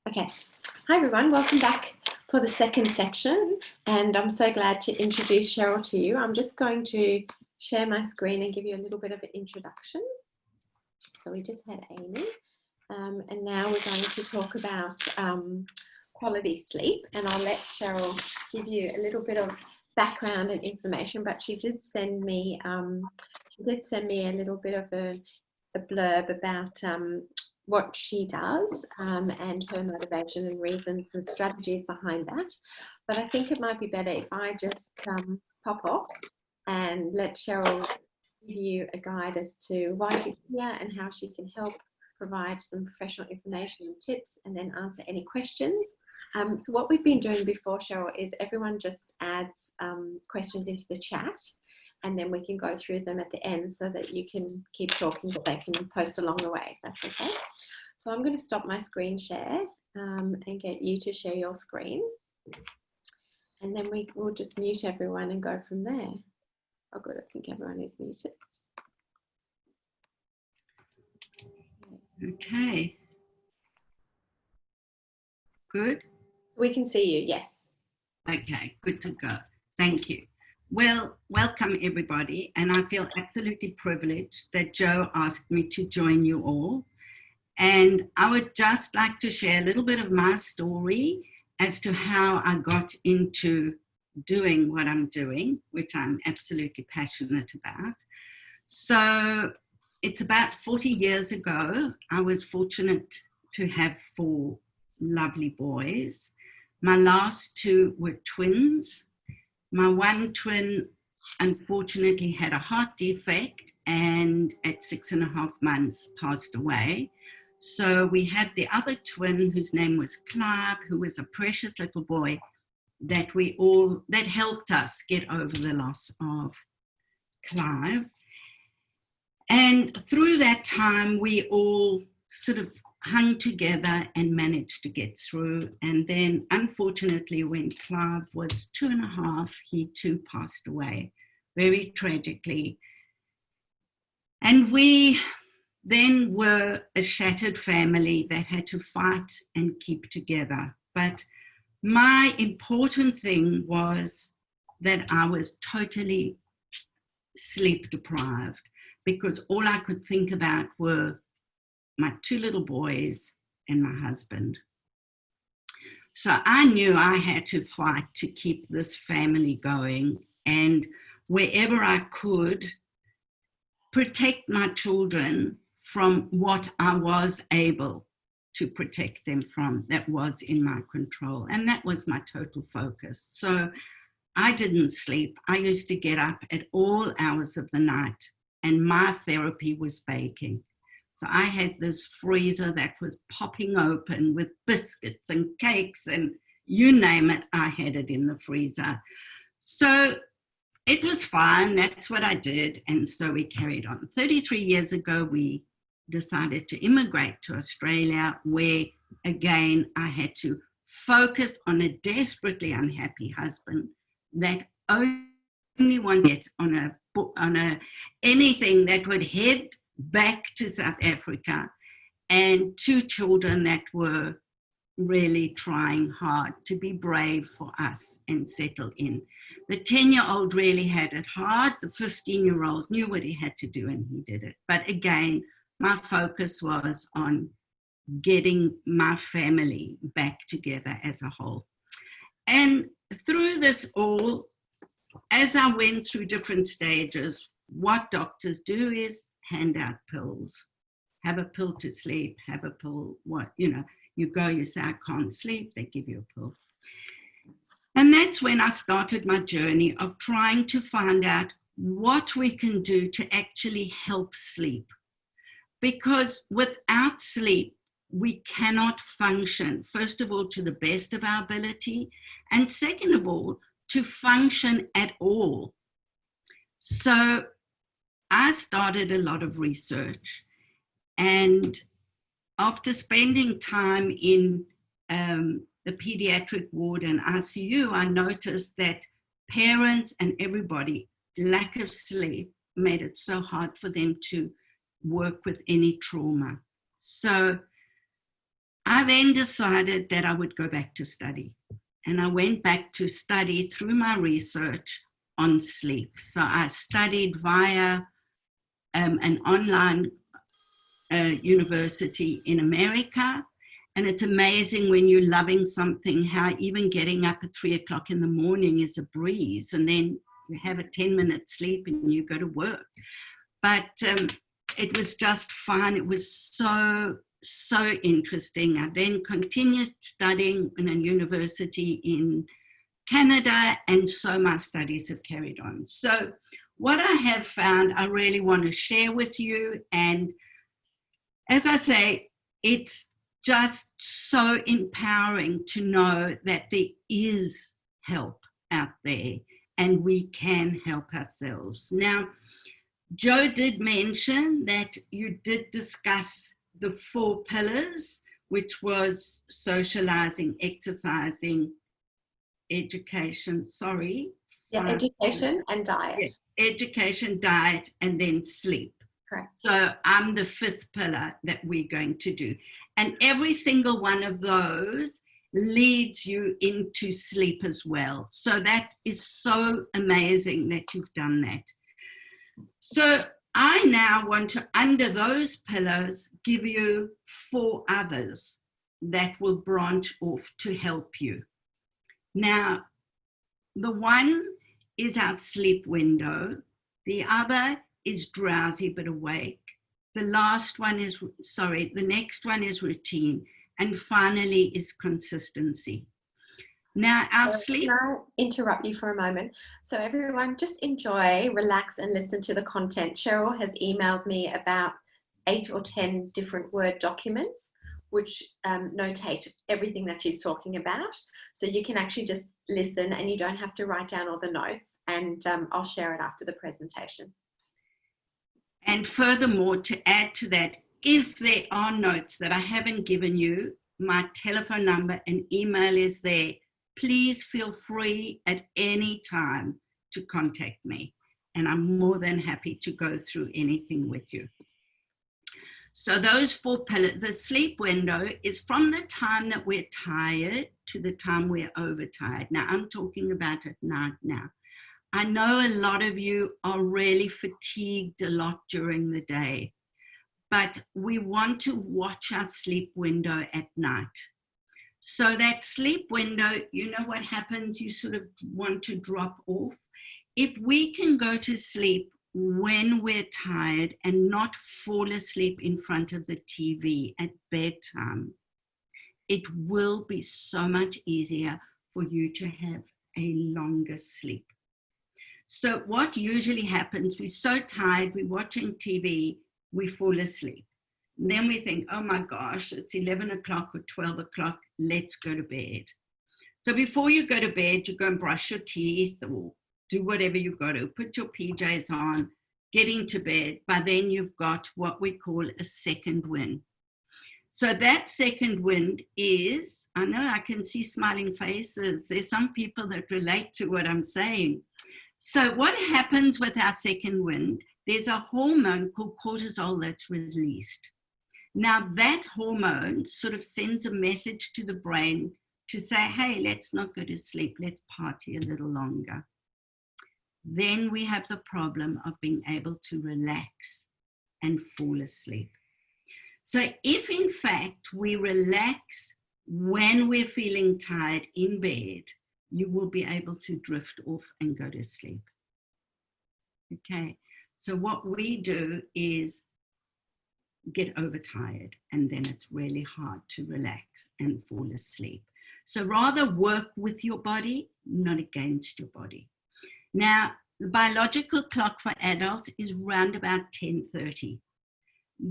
Okay. Hi, everyone. Welcome back for the second section. And I'm so glad to introduce Cheryl to you. I'm just going to share my screen and give you a little bit of an introduction. So we just had Amy. And now we're going to talk about quality sleep. And I'll let Cheryl give you a little bit of background and information, but she did send me a little bit of a blurb about what she does and her motivation and reasons and strategies behind that. But I think it might be better if I just pop off and let Cheryl give you a guide as to why she's here and how she can help provide some professional information and tips, and then answer any questions. So what we've been doing before, Cheryl, is everyone just adds questions into the chat, and then we can go through them at the end so that you can keep talking, but they can post along the way, if that's okay. So I'm going to stop my screen share and get you to share your screen. And then we'll just mute everyone and go from there. Oh, good, I think everyone is muted. Okay. Good. We can see you, yes. Okay, good to go. Thank you. Well, welcome everybody, and I feel absolutely privileged that Joe asked me to join you all. And I would just like to share a little bit of my story as to how I got into doing what I'm doing, which I'm absolutely passionate about. So it's about 40 years ago, I was fortunate to have 4 lovely boys. My last 2 were twins. My one twin, unfortunately, had a heart defect and at 6.5 months passed away. So we had the other twin, whose name was Clive, who was a precious little boy that helped us get over the loss of Clive. And through that time, we all sort of hung together and managed to get through. And then, unfortunately, when Clive was 2.5, he too passed away, very tragically. And we then were a shattered family that had to fight and keep together. But my important thing was that I was totally sleep deprived, because all I could think about were my 2 little boys and my husband. So I knew I had to fight to keep this family going, and wherever I could, protect my children from what I was able to protect them from that was in my control. And that was my total focus. So I didn't sleep. I used to get up at all hours of the night, and my therapy was baking. So I had this freezer that was popping open with biscuits and cakes and you name it, I had it in the freezer. So it was fine. That's what I did. And so we carried on. 33 years ago, we decided to immigrate to Australia, where, again, I had to focus on a desperately unhappy husband that only wanted on anything that would head back to South Africa, and 2 children that were really trying hard to be brave for us and settle in. The 10-year-old really had it hard. The 15-year-old knew what he had to do and he did it. But again, my focus was on getting my family back together as a whole. And through this all, as I went through different stages, what doctors do is hand out pills. Have a pill to sleep, have a pill, you go, you say, I can't sleep, they give you a pill. And that's when I started my journey of trying to find out what we can do to actually help sleep. Because without sleep, we cannot function, first of all, to the best of our ability, and second of all, to function at all. So I started a lot of research, and after spending time in the pediatric ward and ICU, I noticed that parents and everybody, lack of sleep made it so hard for them to work with any trauma. So I then decided that I would go back to study. And I went back to study through my research on sleep. So I studied via an online university in America. And it's amazing when you're loving something, how even getting up at 3 o'clock in the morning is a breeze. And then you have a 10-minute sleep and you go to work. But it was just fun. It was so interesting. I then continued studying in a university in Canada, and so my studies have carried on. So what I have found, I really want to share with you. And as I say, it's just so empowering to know that there is help out there and we can help ourselves. Now, Joe did mention that you did discuss the 4 pillars, which was socializing, exercising, education, education and diet. Yeah, education, diet, and then sleep. Correct. So I'm the 5th pillar that we're going to do. And every single one of those leads you into sleep as well. So that is so amazing that you've done that. So I now want to, under those pillars, give you 4 others that will branch off to help you. Now, the one is our sleep window. The other is drowsy but awake. The next one is routine. And finally is consistency. Now, our sleep... Can I interrupt you for a moment? So everyone, just enjoy, relax, and listen to the content. Cheryl has emailed me about 8 or 10 different Word documents, which notate everything that she's talking about. So you can actually just listen and you don't have to write down all the notes, and I'll share it after the presentation. And furthermore, to add to that, if there are notes that I haven't given you, my telephone number and email is there. Please feel free at any time to contact me, and I'm more than happy to go through anything with you. So those 4 pillars, the sleep window is from the time that we're tired to the time we're overtired. Now, I'm talking about at night now. I know a lot of you are really fatigued a lot during the day, but we want to watch our sleep window at night. So that sleep window, you know what happens? You sort of want to drop off. If we can go to sleep when we're tired and not fall asleep in front of the TV at bedtime, it will be so much easier for you to have a longer sleep. So what usually happens, we're so tired, we're watching TV, we fall asleep. And then we think, oh my gosh, it's 11 o'clock or 12 o'clock, let's go to bed. So before you go to bed, you go and brush your teeth or do whatever you've got to, put your PJs on, get into bed. By then you've got what we call a second wind. So that second wind is, I know I can see smiling faces. There's some people that relate to what I'm saying. So what happens with our second wind, there's a hormone called cortisol that's released. Now that hormone sort of sends a message to the brain to say, hey, let's not go to sleep, let's party a little longer. Then we have the problem of being able to relax and fall asleep. So if in fact we relax when we're feeling tired in bed, you will be able to drift off and go to sleep. Okay, so what we do is get overtired, and then it's really hard to relax and fall asleep. So rather work with your body, not against your body. Now, the biological clock for adults is round about 10:30.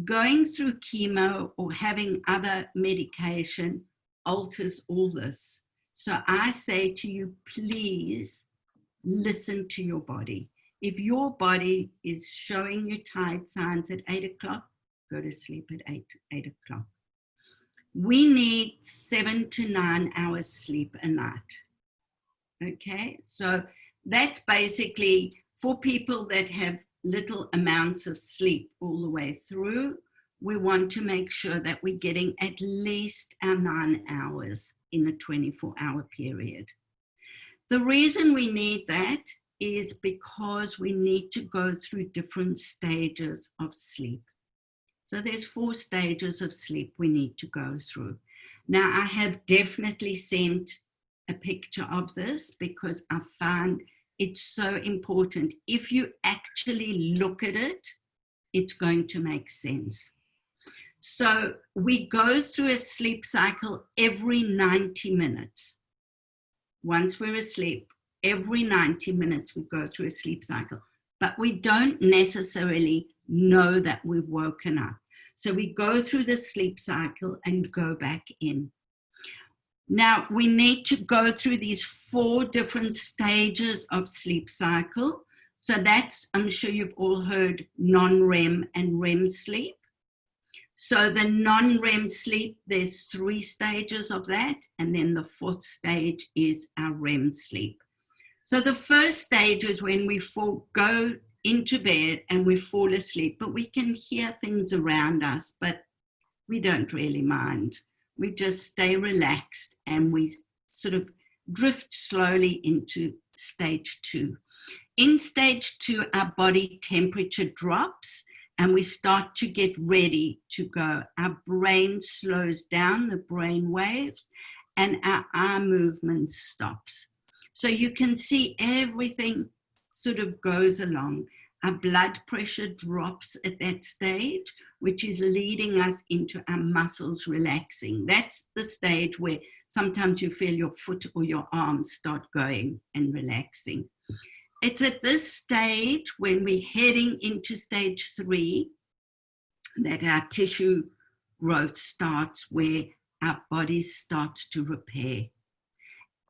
Going through chemo or having other medication alters all this. So I say to you, please listen to your body. If your body is showing you tired signs at 8 o'clock, go to sleep at 8 o'clock. We need 7 to 9 hours sleep a night. Okay, so that's basically for people that have little amounts of sleep all the way through. we want to make sure that we're getting at least our 9 hours in a 24-hour period. The reason we need that is because we need to go through different stages of sleep. So there's 4 stages of sleep we need to go through. Now, I have definitely sent a picture of this because I find it's so important. If you actually look at it, it's going to make sense. So we go through a sleep cycle every 90 minutes. Once we're asleep, every 90 minutes we go through a sleep cycle, but we don't necessarily know that we've woken up. So we go through the sleep cycle and go back in. Now we need to go through these 4 different stages of sleep cycle. So that's, I'm sure you've all heard non-REM and REM sleep. So the non-REM sleep, there's 3 stages of that. And then the 4th stage is our REM sleep. So the first stage is when we go into bed and we fall asleep, but we can hear things around us, but we don't really mind. We just stay relaxed and we sort of drift slowly into stage 2. In stage 2, our body temperature drops and we start to get ready to go. Our brain slows down, the brain waves, and our eye movement stops. So you can see everything sort of goes along. Our blood pressure drops at that stage, which is leading us into our muscles relaxing. That's the stage where sometimes you feel your foot or your arms start going and relaxing. It's at this stage when we're heading into stage 3 that our tissue growth starts, where our body starts to repair.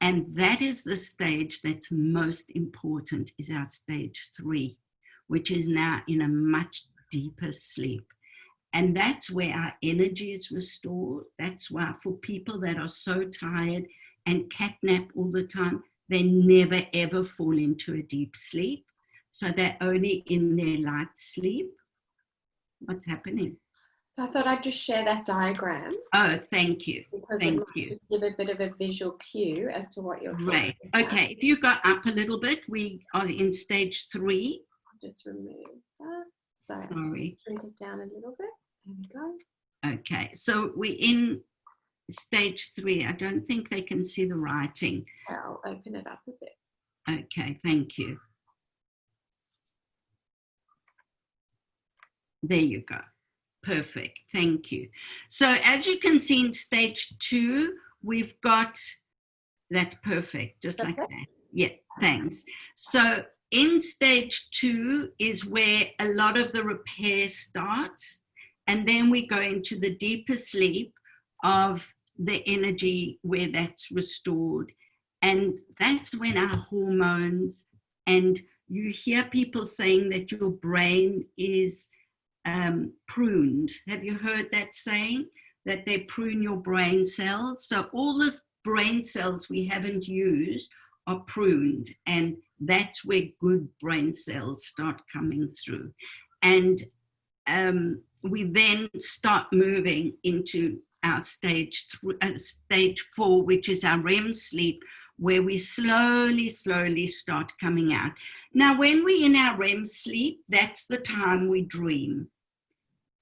And that is the stage that's most important, is our stage 3, which is now in a much deeper sleep. And that's where our energy is restored. That's why for people that are so tired and catnap all the time, they never ever fall into a deep sleep. So they're only in their light sleep. What's happening? So I thought I'd just share that diagram. Oh, thank you. Because thank it might you. just give a bit of a visual cue as to what you're Right. Okay. If you go up a little bit, we are in stage 3. I'll just remove that. Sorry. Shrink it down a little bit. There we go. Okay. So we're in stage 3. I don't think they can see the writing. I'll open it up a bit. Okay. Thank you. There you go. Perfect. Thank you. So as you can see in stage 2, we've got, that's perfect, just like that. Yeah, thanks. So in stage 2 is where a lot of the repair starts. And then we go into the deeper sleep of the energy where that's restored. And that's when our hormones, and you hear people saying that your brain is pruned. Have you heard that saying? That they prune your brain cells? So all the brain cells we haven't used are pruned, and that's where good brain cells start coming through. And we then start moving into our stage 4, which is our REM sleep, where we slowly start coming out. Now, when we're in our REM sleep, that's the time we dream.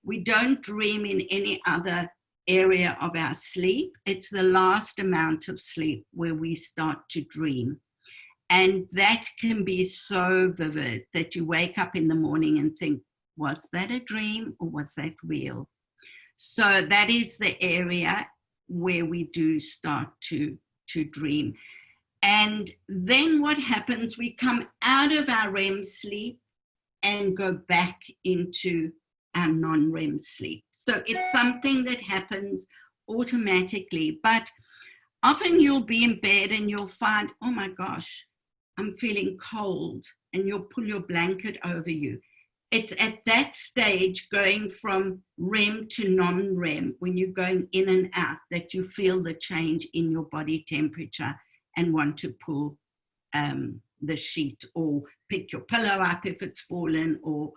We don't dream in any other area of our sleep. It's the last amount of sleep where we start to dream. And that can be so vivid that you wake up in the morning and think, was that a dream or was that real? So that is the area where we do start to dream. And then what happens, we come out of our REM sleep and go back into our non-REM sleep. So it's something that happens automatically, but often you'll be in bed and you'll find, oh my gosh, I'm feeling cold, and you'll pull your blanket over you. It's at that stage, going from REM to non-REM, when you're going in and out, that you feel the change in your body temperature and want to pull the sheet or pick your pillow up if it's fallen, or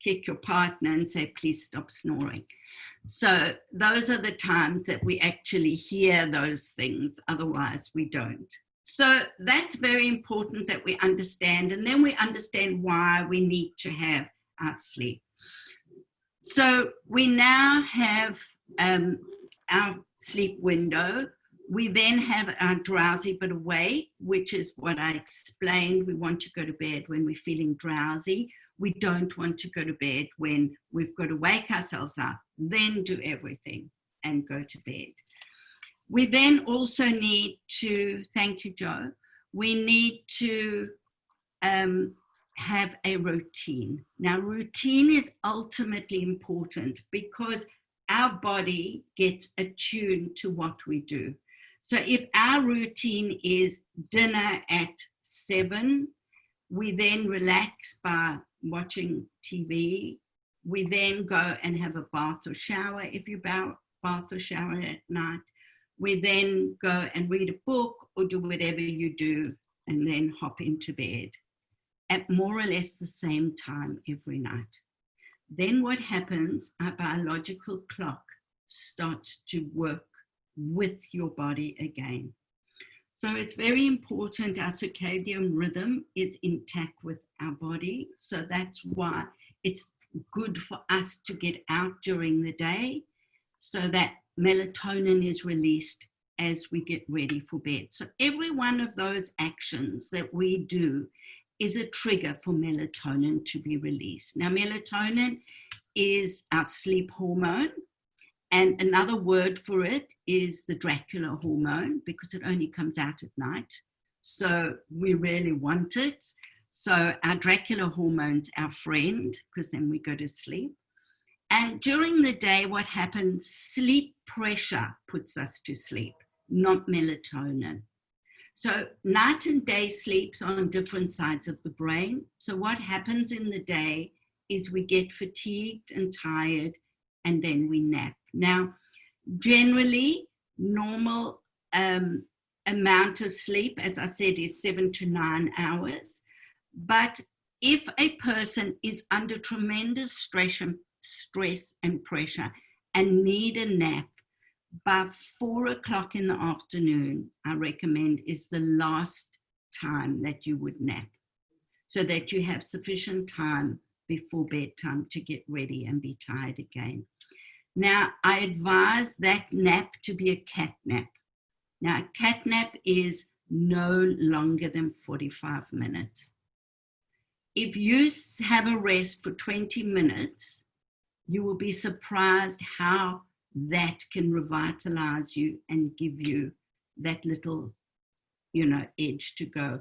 kick your partner and say, please stop snoring. So those are the times that we actually hear those things, otherwise we don't. So that's very important that we understand, and then we understand why we need to have our sleep. So we now have our sleep window. We then have our drowsy but awake, which is what I explained. We want to go to bed when we're feeling drowsy. We don't want to go to bed when we've got to wake ourselves up, then do everything and go to bed. We then also need to, thank you, Joe, we need to have a routine. Now, routine is ultimately important because our body gets attuned to what we do. So if our routine is dinner at 7, we then relax by watching TV. We then go and have a bath or shower if you bath or shower at night. We then go and read a book or do whatever you do and then hop into bed at more or less the same time every night. Then what happens, our biological clock starts to work with your body again. So it's very important our circadian rhythm is intact with our body. So that's why it's good for us to get out during the day so that melatonin is released as we get ready for bed. So every one of those actions that we do is a trigger for melatonin to be released. Now, melatonin is our sleep hormone, and another word for it is the Dracula hormone because it only comes out at night. So we really want it. So our Dracula hormone's our friend because then we go to sleep. And during the day, what happens, sleep pressure puts us to sleep, not melatonin. So night and day sleeps are on different sides of the brain. So what happens in the day is we get fatigued and tired and then we nap. Now, generally, normal amount of sleep, as I said, is 7 to 9 hours. But if a person is under tremendous stress and pressure and need a nap, by 4 o'clock in the afternoon, I recommend is the last time that you would nap so that you have sufficient time before bedtime to get ready and be tired again. Now, I advise that nap to be a cat nap. Now, a cat nap is no longer than 45 minutes. If you have a rest for 20 minutes, you will be surprised how that can revitalize you and give you that little, edge to go.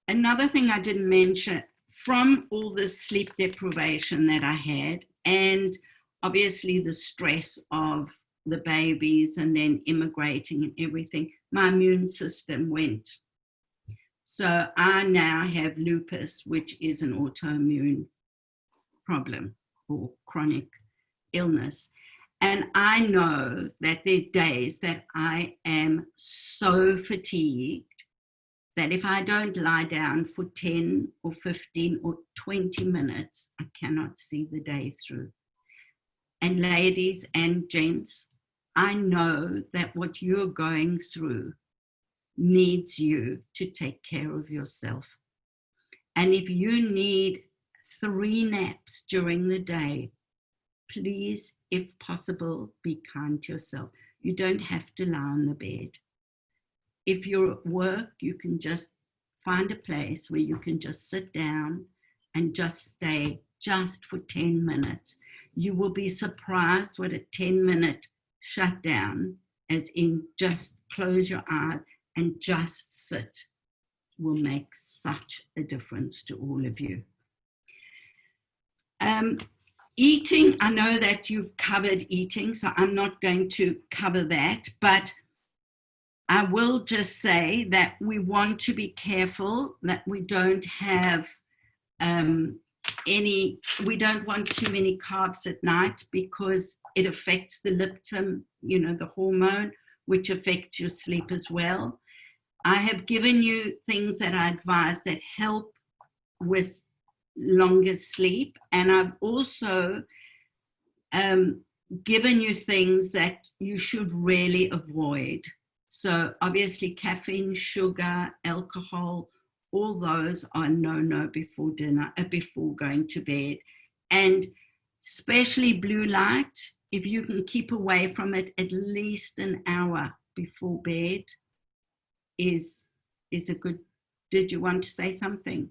Another thing I didn't mention, from all the sleep deprivation that I had, and obviously the stress of the babies and then immigrating and everything, my immune system went. So I now have lupus, which is an autoimmune problem or chronic illness. And I know that there are days that I am so fatigued that if I don't lie down for 10 or 15 or 20 minutes, I cannot see the day through. And ladies and gents, I know that what you're going through needs you to take care of yourself. And if you need 3 naps during the day, please, if possible, be kind to yourself. You don't have to lie on the bed. If you're at work, you can just find a place where you can just sit down and just stay just for 10 minutes. You will be surprised what a 10-minute shutdown, as in just close your eyes and just sit, will make such a difference to all of you. Eating, I know that you've covered eating, so I'm not going to cover that, but I will just say that we want to be careful that we don't have we don't want too many carbs at night because it affects the leptin, the hormone, which affects your sleep as well. I have given you things that I advise that help with longer sleep. And I've also given you things that you should really avoid. So obviously caffeine, sugar, alcohol, all those are no before dinner, before going to bed. And especially blue light, if you can keep away from it at least an hour before bed is a good. Did you want to say something?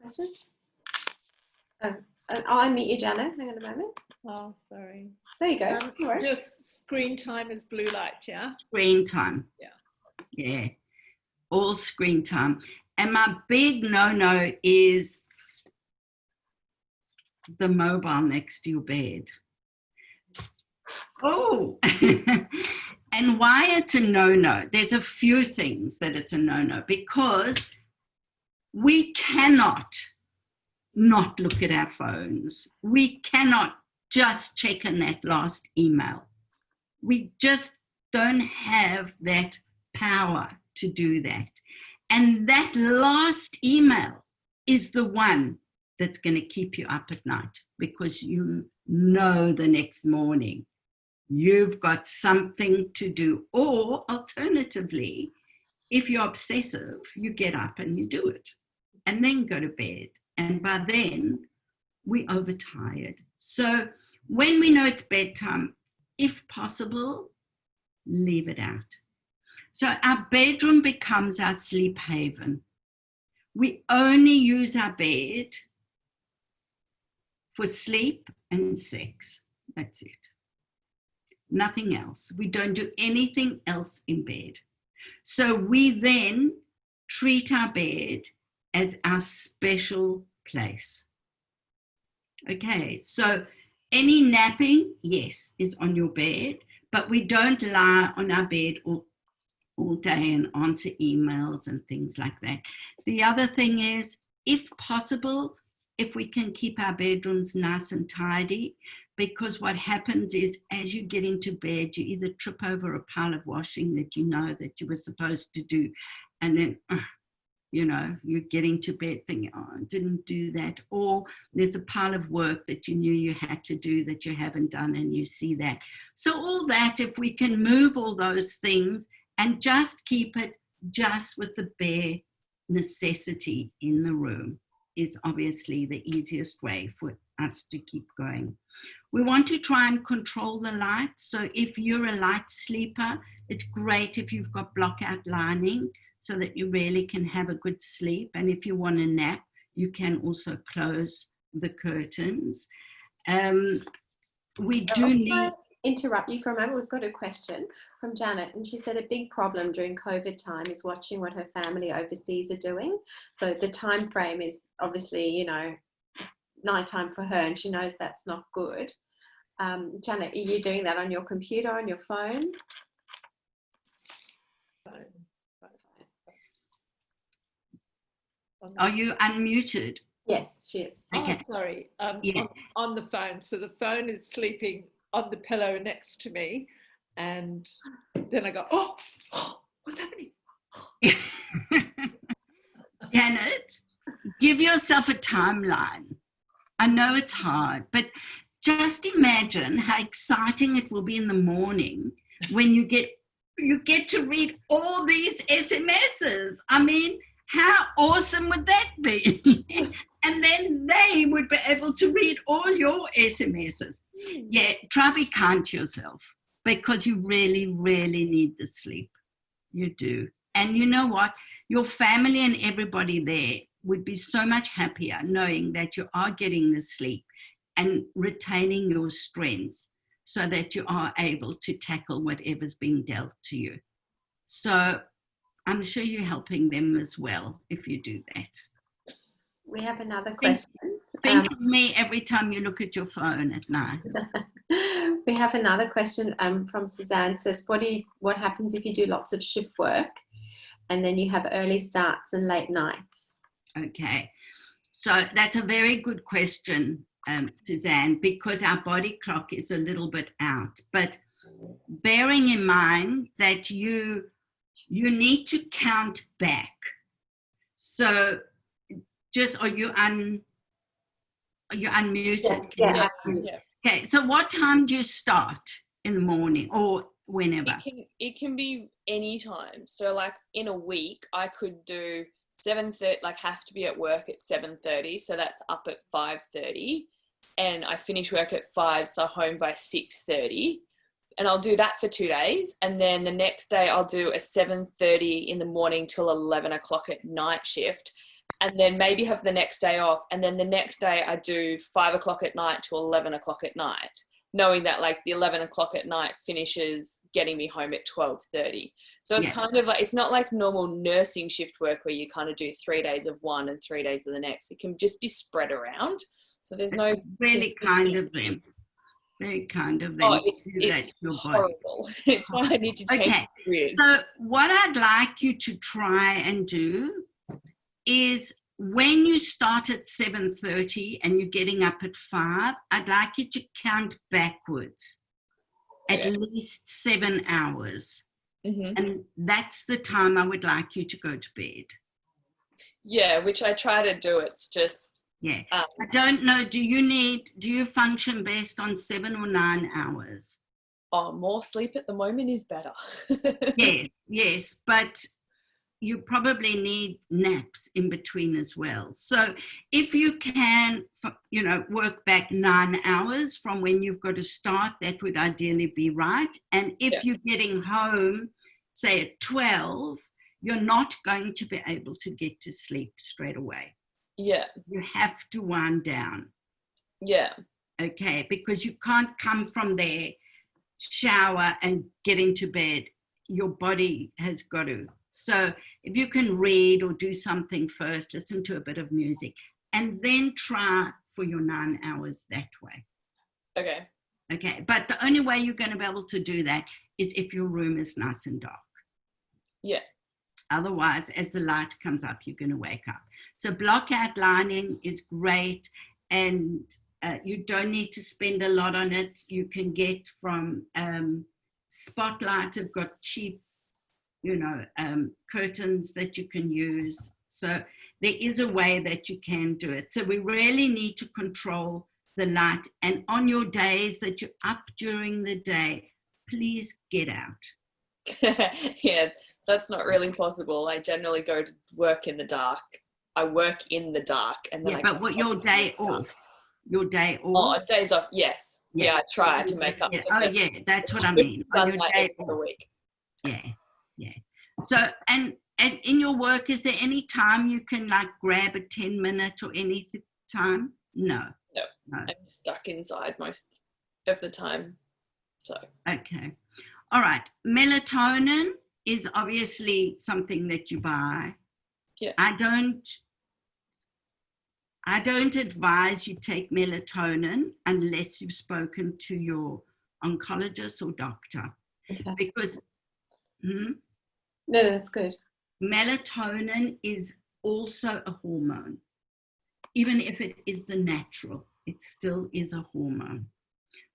Question? I'll unmute you, Jana. Hang on a moment. Oh, sorry. There you go. Just screen time is blue light, yeah? Screen time. Yeah. All screen time. And my big no-no is the mobile next to your bed. Oh, and why it's a no-no? There's a few things that it's a no-no, because we cannot not look at our phones. We cannot just check on that last email. We just don't have that power to do that. And that last email is the one that's going to keep you up at night, because you know the next morning you've got something to do. Or alternatively, if you're obsessive, you get up and you do it and then go to bed. And by then we're overtired. So when we know it's bedtime, if possible, leave it out. So our bedroom becomes our sleep haven. We only use our bed for sleep and sex. That's it. Nothing else. We don't do anything else in bed. So we then treat our bed as our special place. Okay, so any napping, yes, is on your bed, but we don't lie on our bed all day and answer emails and things like that. The other thing is, if possible, if we can keep our bedrooms nice and tidy, because what happens is, as you get into bed, you either trip over a pile of washing that you know that you were supposed to do, and then you know, you're getting to bed thinking, oh, I didn't do that. Or there's a pile of work that you knew you had to do that you haven't done, and you see that. So all that, if we can move all those things and just keep it just with the bare necessity in the room, is obviously the easiest way for us to keep going. We want to try and control the light. So if you're a light sleeper, it's great if you've got blackout lining, so that you really can have a good sleep. And if you want to nap, you can also close the curtains. We do need... Interrupt you for a moment. We've got a question from Janet, and she said a big problem during COVID time is watching what her family overseas are doing. So the time frame is obviously, you know, nighttime for her, and she knows that's not good. Janet, are you doing that on your computer, on your phone? Are you unmuted? Yes, she is. Okay. Oh, sorry. Yeah. On the phone. So the phone is sleeping on the pillow next to me. And then I go, oh, what's happening? Janet, give yourself a timeline. I know it's hard, but just imagine how exciting it will be in the morning when you get to read all these SMSs. I mean, how awesome would that be? And then they would be able to read all your SMSs. Yeah, try be kind to yourself, because you really, really need the sleep. You do. And you know what? Your family and everybody there would be so much happier knowing that you are getting the sleep and retaining your strengths so that you are able to tackle whatever's being dealt to you. So I'm sure you're helping them as well if you do that. We have another question. Think of me every time you look at your phone at night. We have another question from Suzanne. Says, what happens if you do lots of shift work and then you have early starts and late nights? Okay, so that's a very good question, Suzanne, because our body clock is a little bit out. But bearing in mind that you need to count back. So just, are you unmuted? Yeah. Yeah. Okay, so what time do you start in the morning or whenever? It can be any time. So like in a week, I could do 7:30, like have to be at work at 7:30. So that's up at 5:30. And I finish work at 5, so home by 6:30. And I'll do that for 2 days. And then the next day I'll do a 7:30 in the morning till 11 o'clock at night shift. And then maybe have the next day off. And then the next day I do 5 o'clock at night to 11 o'clock at night, knowing that like the 11 o'clock at night finishes getting me home at 12:30. So it's kind of like, it's not like normal nursing shift work where you kind of do 3 days of one and 3 days of the next. It can just be spread around. So there's no... Really kind of them. Very kind of them. Oh, it's horrible. It's why I need to change careers. So what I'd like you to try and do is when you start at 7:30 and you're getting up at 5, I'd like you to count backwards at least 7 hours. Mm-hmm. And that's the time I would like you to go to bed. Yeah, which I try to do. It's just... I don't know, do you function based on 7 or 9 hours? Oh, more sleep at the moment is better. Yes, but you probably need naps in between as well. So if you can, work back 9 hours from when you've got to start, that would ideally be right. And if you're getting home, say at 12, you're not going to be able to get to sleep straight away. Yeah. You have to wind down. Yeah. Okay, because you can't come from there, shower and get into bed. Your body has got to. So if you can read or do something first, listen to a bit of music, and then try for your 9 hours that way. Okay, but the only way you're going to be able to do that is if your room is nice and dark. Yeah. Otherwise, as the light comes up, you're going to wake up. So block outlining is great, and you don't need to spend a lot on it. You can get from Spotlight, have got cheap, curtains that you can use. So there is a way that you can do it. So we really need to control the light. And on your days that you're up during the day, please get out. Yeah, that's not really possible. I generally go to work in the dark. I work in the dark, and then but what your day off? Your day off? Oh, days off. Yes. Yeah, I try to make up. Yeah. Oh, yeah, that's what I mean. On your day off. The week. Yeah. So, and in your work, is there any time you can like grab a 10-minute or any time? No. I'm stuck inside most of the time. So. Okay. All right. Melatonin is obviously something that you buy. Yeah. I don't advise you take melatonin unless you've spoken to your oncologist or doctor. Okay. Because no, that's good. Melatonin is also a hormone. Even if it is the natural, it still is a hormone.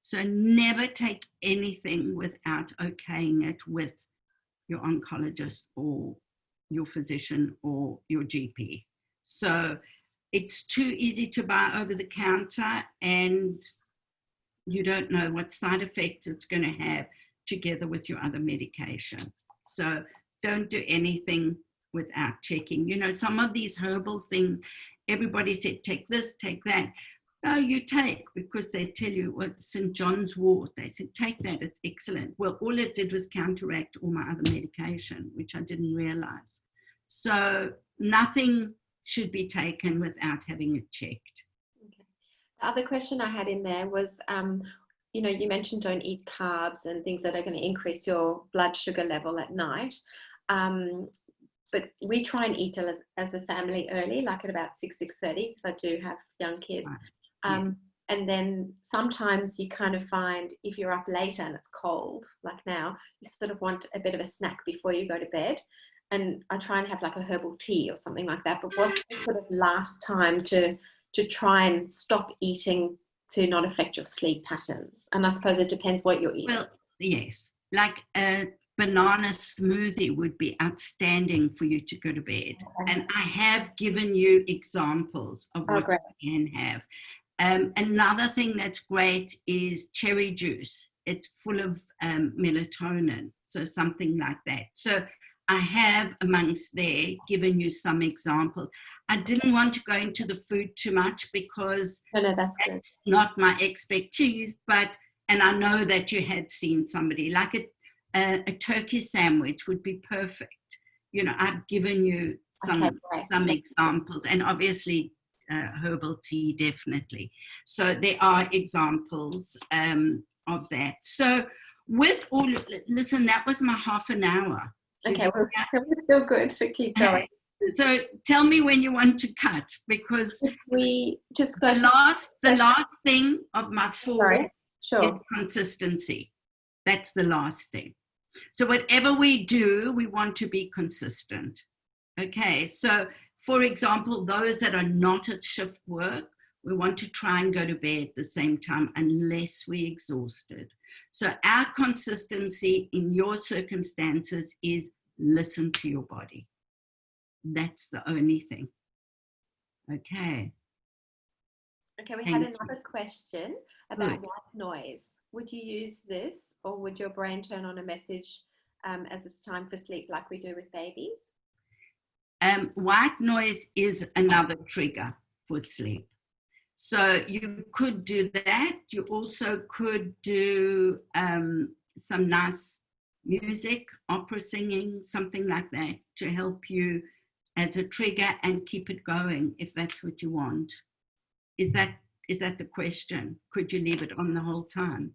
So never take anything without okaying it with your oncologist or your physician or your GP. So it's too easy to buy over the counter, and you don't know what side effects it's going to have together with your other medication. So don't do anything without checking. Some of these herbal things, everybody said, take this, take that. No, you take, because they tell you what St. John's wort, they said, take that, it's excellent. Well, all it did was counteract all my other medication, which I didn't realize. So nothing should be taken without having it checked. Okay. The other question I had in there was, you mentioned don't eat carbs and things that are going to increase your blood sugar level at night. But we try and eat as a family early, like at about 6:30, because I do have young kids. Right. And then sometimes you kind of find if you're up later and it's cold, like now, you sort of want a bit of a snack before you go to bed. And I try and have like a herbal tea or something like that. But what's the sort of last time to try and stop eating to not affect your sleep patterns? And I suppose it depends what you're eating. Well, yes. Like banana smoothie would be outstanding for you to go to bed. And I have given you examples of what you can have. Another thing that's great is cherry juice. It's full of melatonin, so something like that. So I have amongst there given you some examples. I didn't want to go into the food too much because that's not my expertise, and I know that you had seen somebody like a turkey sandwich would be perfect. You know, I've given you some examples, and obviously herbal tea, definitely. So there are examples of that. So listen, that was my half an hour. Okay, we're still good, so keep going. So tell me when you want to cut, because we just go the last thing of my 4 is consistency. That's the last thing. So whatever we do, we want to be consistent. Okay, so for example, those that are not at shift work, we want to try and go to bed at the same time unless we're exhausted. So our consistency in your circumstances is listen to your body. That's the only thing. Okay. Okay, we had another question about white noise. Would you use this, or would your brain turn on a message as it's time for sleep like we do with babies? White noise is another trigger for sleep. So you could do that. You also could do some nice music, opera singing, something like that to help you as a trigger and keep it going if that's what you want. Is that the question? Could you leave it on the whole time?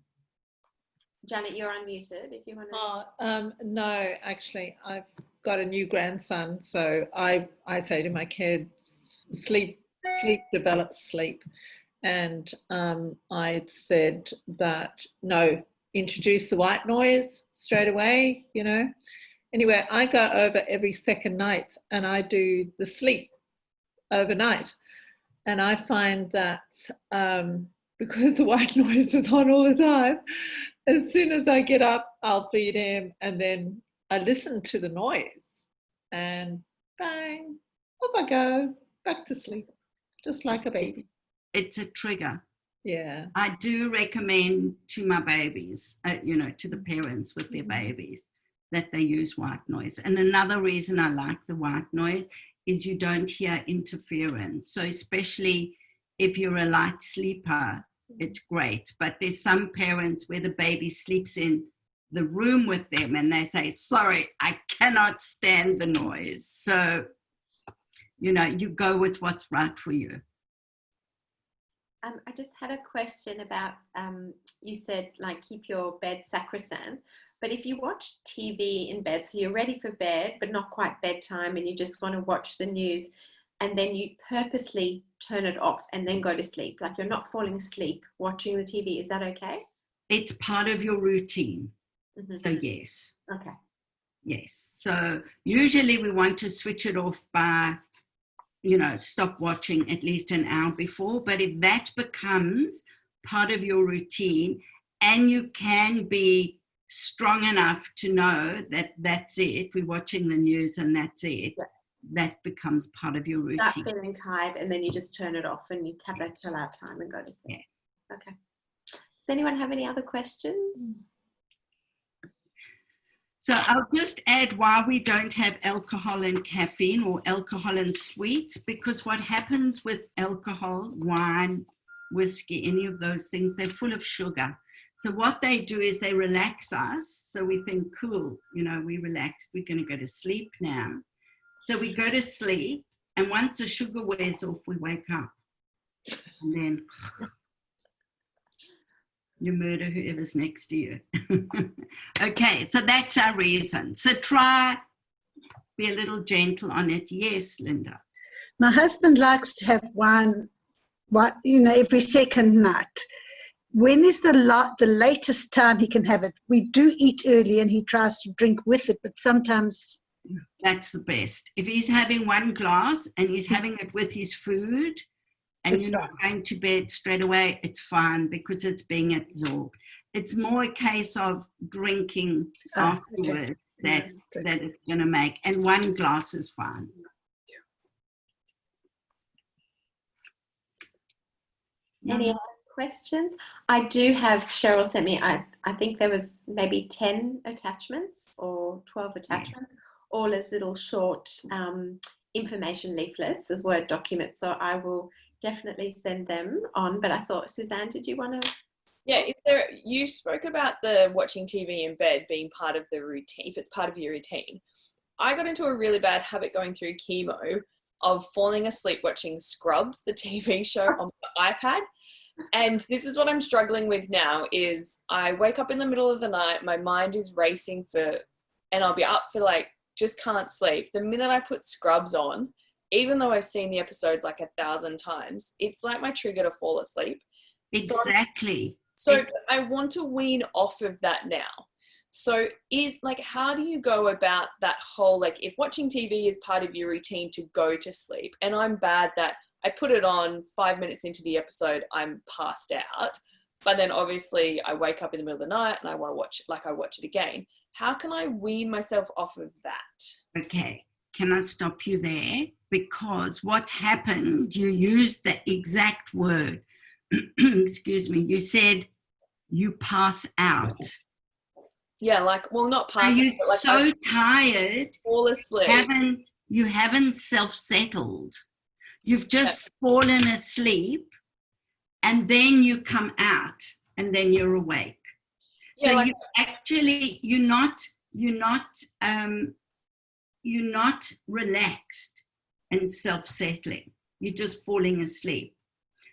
Janet, you're unmuted if you want to. No, actually, I've got a new grandson, so I say to my kids, sleep develops sleep. And I said that, no, introduce the white noise straight away, you know. Anyway, I go over every second night and I do the sleep overnight. And I find that because the white noise is on all the time, as soon as I get up, I'll feed him and then I listen to the noise and bang, off I go, back to sleep, just like a baby. It's a trigger. Yeah. I do recommend to my babies, to the parents with their babies, that they use white noise. And another reason I like the white noise is you don't hear interference. So especially if you're a light sleeper, it's great. But there's some parents where the baby sleeps in the room with them and they say, sorry, I cannot stand the noise. So, you go with what's right for you. I just had a question about, you said like keep your bed sacrosanct, but if you watch TV in bed, so you're ready for bed, but not quite bedtime, and you just want to watch the news, and then you purposely turn it off and then go to sleep, like you're not falling asleep watching the TV, is that okay? It's part of your routine. Mm-hmm. So yes. Okay. Yes. So usually we want to switch it off by, stop watching at least an hour before. But if that becomes part of your routine and you can be strong enough to know that that's it, we're watching the news and that's it, that becomes part of your routine. Start feeling tired and then you just turn it off and you have that chill out time and go to sleep. Yeah. Okay. Does anyone have any other questions? So I'll just add why we don't have alcohol and caffeine or alcohol and sweets, because what happens with alcohol, wine, whiskey, any of those things, they're full of sugar. So what they do is they relax us. So we think, cool, we relaxed, we're going to go to sleep now. So we go to sleep, and once the sugar wears off, we wake up. And then you murder whoever's next to you. Okay, so that's our reason. So try, be a little gentle on it. Yes, Linda. My husband likes to have wine, every second night. When is the latest time he can have it? We do eat early and he tries to drink with it, but sometimes... That's the best. If he's having one glass and he's having it with his food, and you're not going to bed straight away, it's fine because it's being absorbed. it's more a case of drinking afterwards that it's going to make, and 1 glass is fine. Any other questions? I do have, Cheryl sent me, I think there was maybe 10 attachments or 12 attachments, all as little short information leaflets as Word documents. So I will definitely send them on. But I thought, Suzanne, did you want to? Yeah, you spoke about the watching TV in bed being part of the routine, if it's part of your routine. I got into a really bad habit going through chemo of falling asleep watching Scrubs, the TV show, on my iPad. And this is what I'm struggling with now is I wake up in the middle of the night, my mind is racing and I'll be up for like, just can't sleep. The minute I put Scrubs on, even though I've seen the episodes like 1,000 times, it's like my trigger to fall asleep. Exactly. So I want to wean off of that now. So how do you go about that whole, like if watching TV is part of your routine to go to sleep, and I'm bad that I put it on 5 minutes into the episode, I'm passed out, but then obviously I wake up in the middle of the night and I want to watch it, like I watch it again. How can I wean myself off of that? Okay, can I stop you there? Because what's happened, you used the exact word, excuse me, you said you pass out. Yeah, like, well, not pass out. Are you but like so tired, fall asleep. you haven't self-settled. You've just fallen asleep and then you come out and then you're awake. Yeah, so like, you actually, you're not relaxed and self-settling. You're just falling asleep.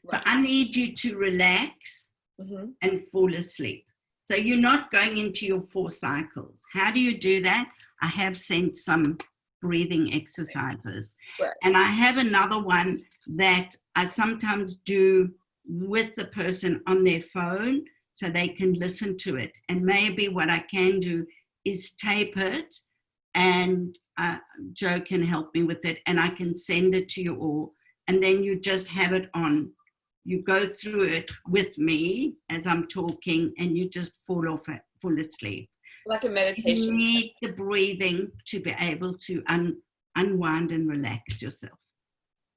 right. So I need you to relax and fall asleep. So you're not going into your 4 cycles. How do you do that? I have sent some breathing exercises. Right. And I have another one that I sometimes do with the person on their phone so they can listen to it. And maybe what I can do is tape it, and Joe can help me with it, and I can send it to you all. And then you just have it on. You go through it with me as I'm talking, and you just fall asleep. Like a meditation. You need the breathing to be able to unwind and relax yourself.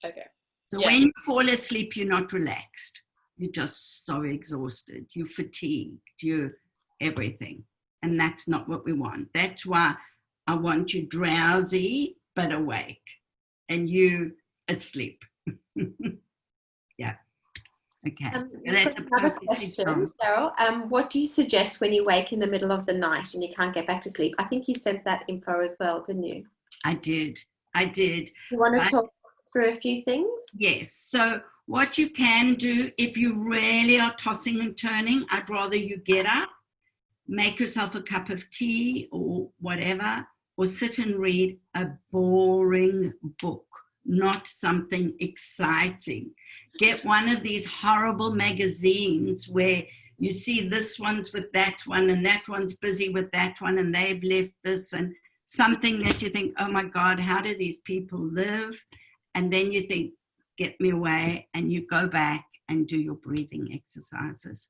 Okay. So when you fall asleep, you're not relaxed. You're just so exhausted. You're fatigued. You're everything. And that's not what we want. That's why I want you drowsy but awake and you asleep. Yeah. Okay. That's another question, Cheryl. What do you suggest when you wake in the middle of the night and you can't get back to sleep? I think you sent that info as well, didn't you? I did. You want to talk through a few things? Yes. So what you can do if you really are tossing and turning, I'd rather you get up, make yourself a cup of tea or whatever, or sit and read a boring book, not something exciting. Get one of these horrible magazines where you see this one's with that one and that one's busy with that one and they've left this, and something that you think, oh my God, how do these people live? And then you think, get me away, and you go back and do your breathing exercises.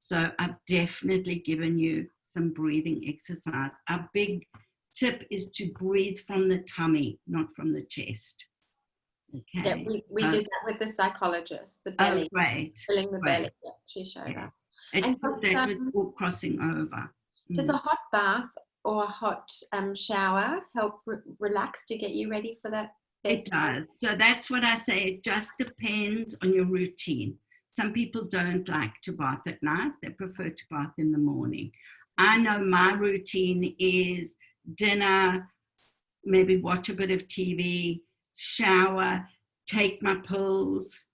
So I've definitely given you some breathing exercise. Our big tip is to breathe from the tummy, not from the chest. Okay. Yeah, we did that with the psychologist, the belly. Oh, great. Filling the Great. belly. Yeah, she showed us. It's And good that with all crossing over. Does a hot bath or a hot shower help relax to get you ready for that? It does. So that's what I say. It just depends on your routine. Some people don't like to bath at night. They prefer to bath in the morning. I know my routine is dinner, maybe watch a bit of TV, shower, take my pills,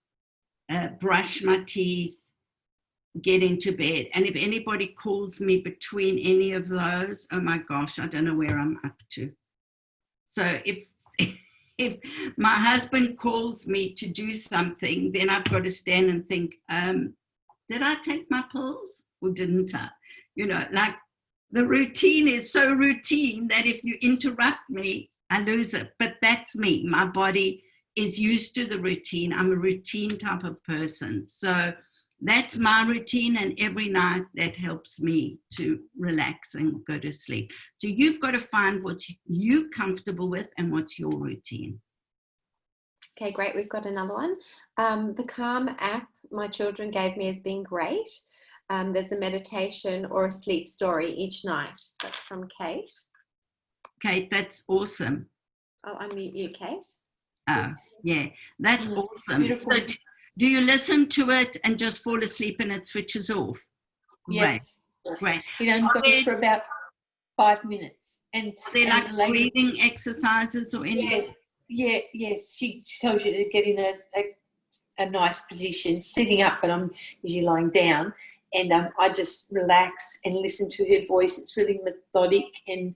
brush my teeth, get into bed. And if anybody calls me between any of those, oh my gosh, I don't know where I'm up to. So if my husband calls me to do something, then I've got to stand and think, did I take my pills or didn't I? You know, like the routine is so routine that if you interrupt me, I lose it. But that's me. My body is used to the routine. I'm a routine type of person. So That's my routine, and every night that helps me to relax and go to sleep. So you've got to find what you're comfortable with and what's your routine. Okay, great. We've got another one. The Calm app my children gave me has been great. There's a meditation or a sleep story each night. That's from Kate. Kate, that's awesome. I'll unmute you, Kate. Yeah, that's awesome. Beautiful. So do you listen to it and just fall asleep and it switches off? Great. Yes. Great. It only goes for about 5 minutes. And Are there like the lady, breathing exercises or anything? yes. She tells you to get in a nice position, sitting up, but I'm usually lying down. And I just relax and listen to her voice. It's really methodic, and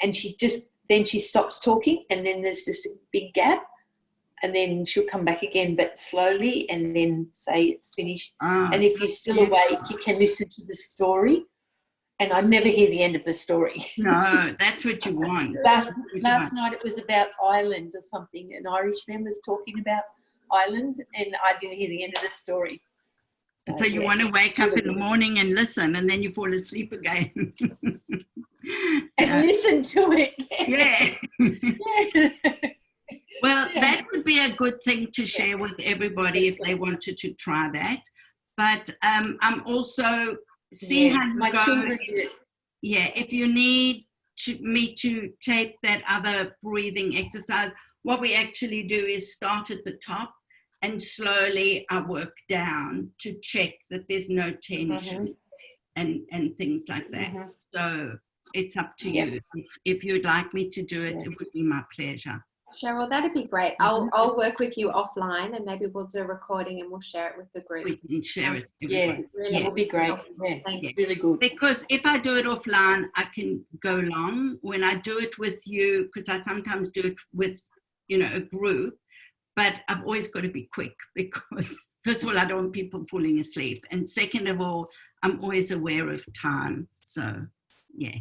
and then she stops talking, and then there's just a big gap, and then she'll come back again, but slowly, and then say it's finished. And if you're still awake, you can listen to the story. And I never hear the end of the story. No, that's what you want. Last night it was about Ireland or something. An Irishman was talking about Ireland, and I didn't hear the end of the story. So you want to wake up in the morning and listen, and then you fall asleep again. And listen to it. Yeah. Well, that would be a good thing to share with everybody if they wanted to try that. But I'm also see how you my go. children did it. Yeah, if you need me to tape that other breathing exercise, what we actually do is start at the top and slowly I work down to check that there's no tension and things like that. So it's up to you. If you'd like me to do it, it would be my pleasure. Cheryl, that'd be great. I'll work with you offline, and maybe we'll do a recording and we'll share it with the group. We can share it. Really That would be great. Thank you. Really good. Because if I do it offline, I can go long. When I do it with you, because I sometimes do it with, a group, but I've always got to be quick because, first of all, I don't want people falling asleep. And second of all, I'm always aware of time. So, yeah.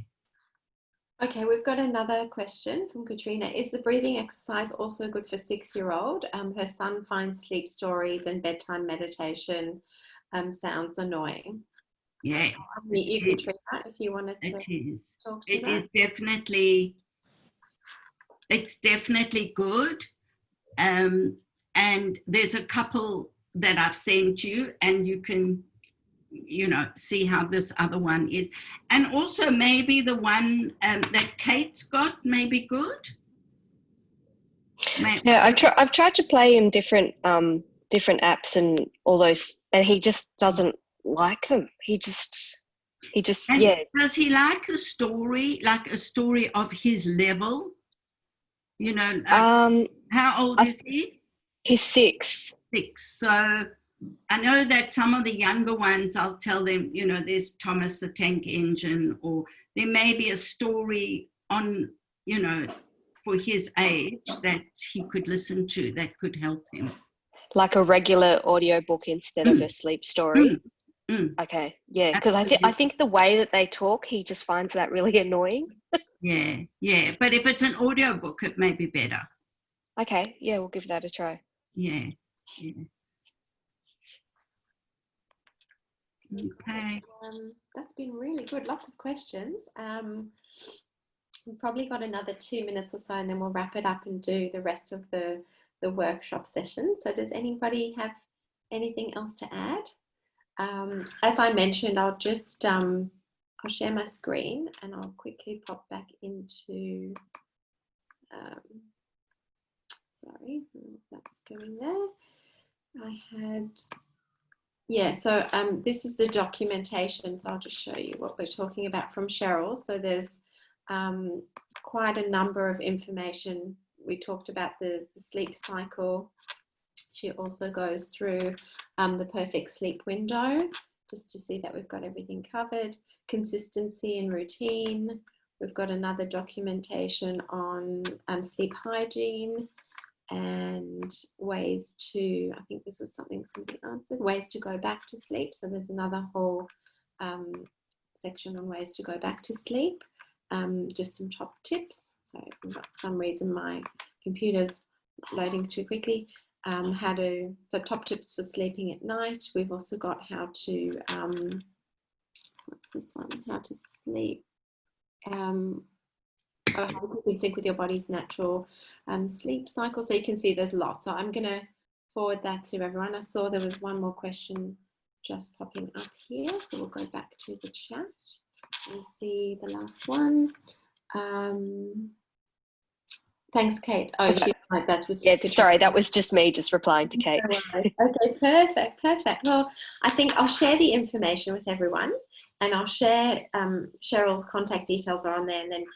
Okay, we've got another question from Katrina. Is the breathing exercise also good for 6-year-old? Her son finds sleep stories and bedtime meditation sounds annoying. Yeah. You, Katrina, if you wanted to talk to that. It is definitely, it's definitely good. And there's a couple that I've sent you, and you can see how this other one is. And also maybe the one that Kate's got may be good. Yeah, I've tried to play him different apps and all those, and he just doesn't like them. He just and does he like a story of his level? How old is he? He's 6. 6. So I know that some of the younger ones, I'll tell them, there's Thomas the Tank Engine, or there may be a story on, for his age that he could listen to that could help him. Like a regular audiobook instead of a sleep story. Okay, yeah, because I think the way that they talk, he just finds that really annoying. Yeah. But if it's an audiobook, it may be better. Okay, yeah, we'll give that a try. Yeah. Okay. That's been really good. Lots of questions. We've probably got another 2 minutes or so, and then we'll wrap it up and do the rest of the workshop session. So does anybody have anything else to add? As I mentioned, I'll just I'll share my screen and I'll quickly pop back into sorry, that's going there. So this is the documentation, so I'll just show you what we're talking about from Cheryl. So there's quite a number of information. We talked about the sleep cycle. She also goes through the perfect sleep window, just to see that we've got everything covered. Consistency and routine. We've got another documentation on sleep hygiene and ways to, I think this was something somebody answered, ways to go back to sleep. So there's another whole section on ways to go back to sleep. Just some top tips. So for some reason my computer's loading too quickly. so top tips for sleeping at night. We've also got how to, what's this one? How to sleep. How you can sync with your body's natural sleep cycle. So you can see there's lots. So I'm going to forward that to everyone. I saw there was one more question just popping up here. So we'll go back to the chat and see the last one. Thanks, Kate. Oh, Okay. That was just sorry, that was just me just replying to Kate. Okay, perfect. Well, I think I'll share the information with everyone, and I'll share Cheryl's contact details are on there, and then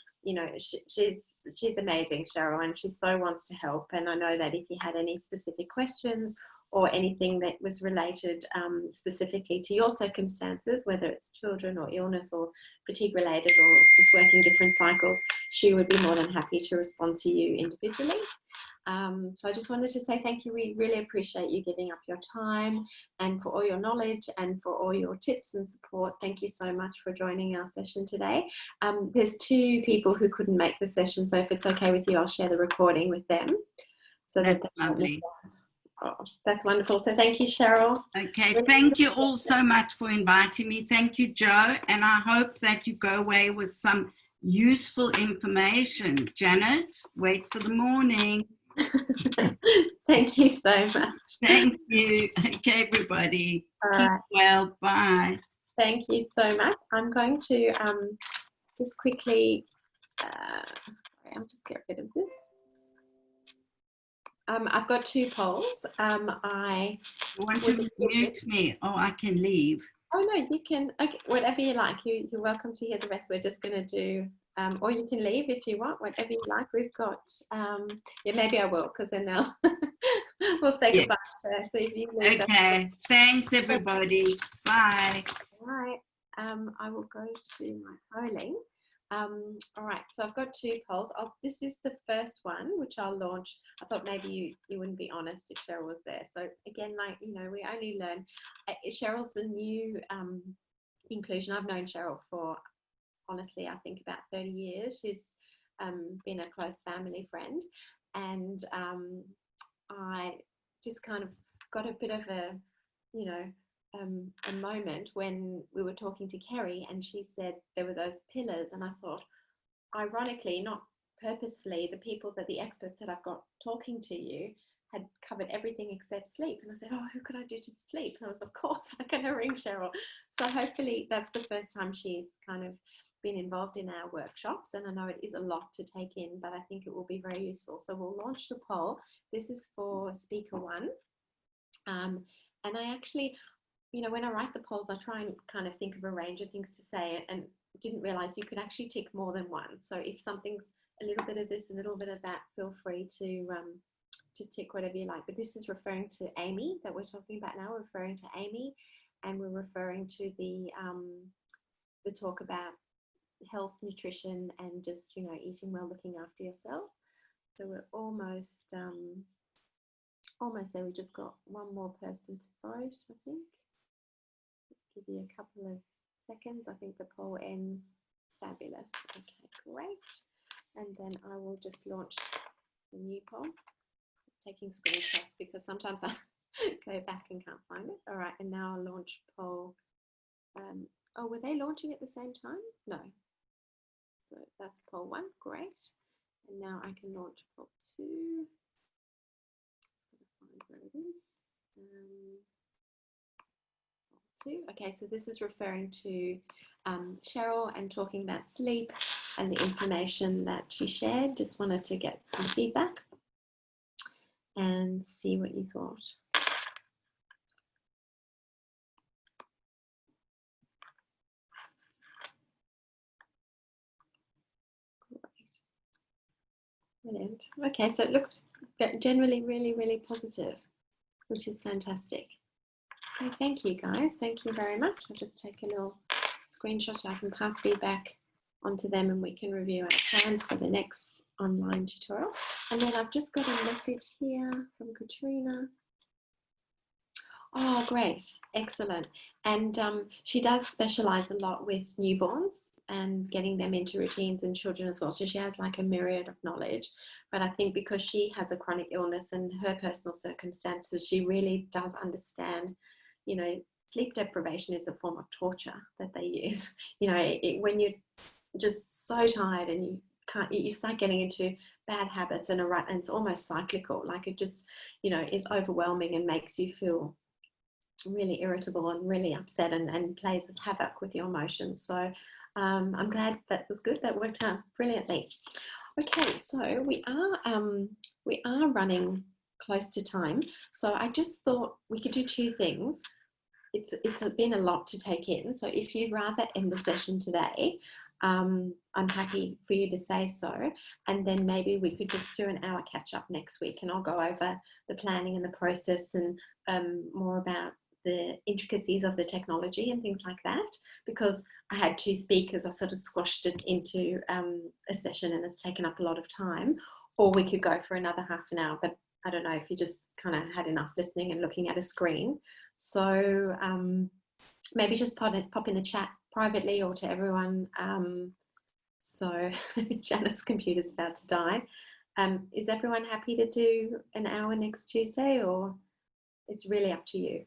she's amazing, Cheryl, and she so wants to help. And I know that if you had any specific questions or anything that was related specifically to your circumstances, whether it's children or illness or fatigue related or just working different cycles, she would be more than happy to respond to you individually. So I just wanted to say thank you. We really appreciate you giving up your time and for all your knowledge and for all your tips and support. Thank you so much for joining our session today. There's 2 people who couldn't make the session, so if it's okay with you, I'll share the recording with them. So that's lovely. Oh, that's wonderful. So thank you, Cheryl. Okay, thank you all so much for inviting me. Thank you, Joe, and I hope that you go away with some useful information. Janet, wait for the morning. Thank you so much. Thank you. Okay, everybody. All Keep right. well. Bye. Thank you so much. I'm going to just quickly, sorry, I'll just get rid of this. I've got 2 polls. I want you to mute me. Oh, I can leave. Oh no, you can. Okay, whatever you like. You're welcome to hear the rest. We're just going to do, or you can leave if you want. Whatever you like. We've got. Yeah, maybe I will, because then they'll. We'll say goodbye. So if you leave, okay. Thanks, everybody. Bye. All right. I will go to my polling. All right, so I've got 2 polls. This is the first one, which I'll launch. I thought maybe you wouldn't be honest if Cheryl was there. So again, we only learn. Cheryl's a new inclusion. I've known Cheryl for, honestly, I think about 30 years. She's been a close family friend. And I just kind of got a bit of a moment when we were talking to Kerry, and she said there were those pillars, and I thought, ironically, not purposefully, the experts that I've got talking to you had covered everything except sleep. And I said, oh, who could I do to sleep? And I was, of course, I'm going to ring Cheryl. So hopefully that's the first time she's kind of been involved in our workshops, and I know it is a lot to take in, but I think it will be very useful. So we'll launch the poll. This is for speaker 1. And I actually, when I write the polls, I try and kind of think of a range of things to say, and didn't realize you could actually tick more than one. So if something's a little bit of this, a little bit of that, feel free to tick whatever you like. But this is referring to Amy that we're talking about now. We're referring to Amy, and we're referring to the talk about health, nutrition, and just eating well, looking after yourself. So we're almost there. We've just got one more person to vote, I think. Give you a couple of seconds. I think the poll ends. Fabulous. Okay, great. And then I will just launch the new poll. It's taking screenshots because sometimes I go back and can't find it. All right, and now I'll launch poll. Oh, were they launching at the same time? No. So that's poll 1. Great. And now I can launch poll 2. Just gotta find where it is. 2. Okay, so this is referring to Cheryl and talking about sleep and the information that she shared. Just wanted to get some feedback and see what you thought. Brilliant. Okay, so it looks generally really, really positive, which is fantastic. Okay, thank you guys. Thank you very much. I'll just take a little screenshot so I can pass feedback onto them, and we can review our plans for the next online tutorial. And then I've just got a message here from Katrina. Oh, great. Excellent. And she does specialize a lot with newborns and getting them into routines and children as well. So she has like a myriad of knowledge. But I think because she has a chronic illness and her personal circumstances, she really does understand, you know, sleep deprivation is a form of torture that they use. You know, when you're just so tired and you start getting into bad habits and it's almost cyclical. Like it just, you know, is overwhelming and makes you feel really irritable and really upset and plays havoc with your emotions. So I'm glad that was good. That worked out brilliantly. Okay, so we are running close to time. So I just thought we could do two things. It's been a lot to take in. So if you'd rather end the session today, I'm happy for you to say so. And then maybe we could just do an hour catch up next week and I'll go over the planning and the process and more about the intricacies of the technology and things like that. Because I had two speakers, I sort of squashed it into a session and it's taken up a lot of time. Or we could go for another half an hour, but I don't know if you just kind of had enough listening and looking at a screen. So maybe just pop in the chat privately or to everyone. So Janet's computer's about to die. Is everyone happy to do an hour next Tuesday, or it's really up to you?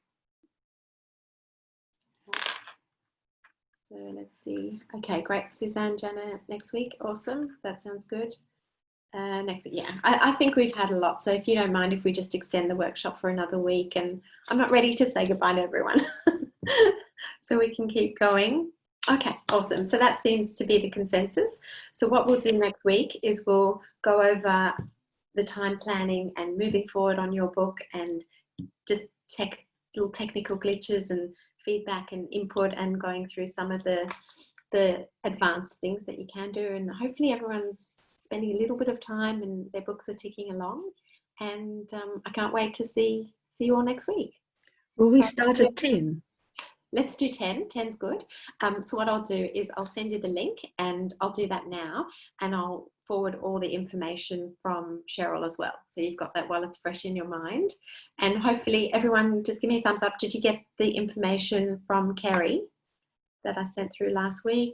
So let's see. Okay, great. Suzanne, Janet, next week. Awesome. That sounds good. Next week, yeah. I think we've had a lot. So if you don't mind if we just extend the workshop for another week, and I'm not ready to say goodbye to everyone. So we can keep going. Okay, awesome. So that seems to be the consensus. So what we'll do next week is we'll go over the time planning and moving forward on your book and just little technical glitches and feedback and input and going through some of the advanced things that you can do. And hopefully everyone's spending a little bit of time and their books are ticking along. And I can't wait to see you all next week. Will we start at 10? Let's do 10. 10's good. So what I'll do is I'll send you the link and I'll do that now and I'll forward all the information from Cheryl as well. So you've got that while it's fresh in your mind. And hopefully everyone just give me a thumbs up. Did you get the information from Kerry that I sent through last week?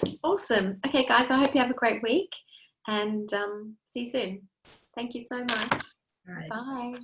Okay, awesome. Okay, guys, I hope you have a great week and see you soon. Thank you so much. All right. Bye.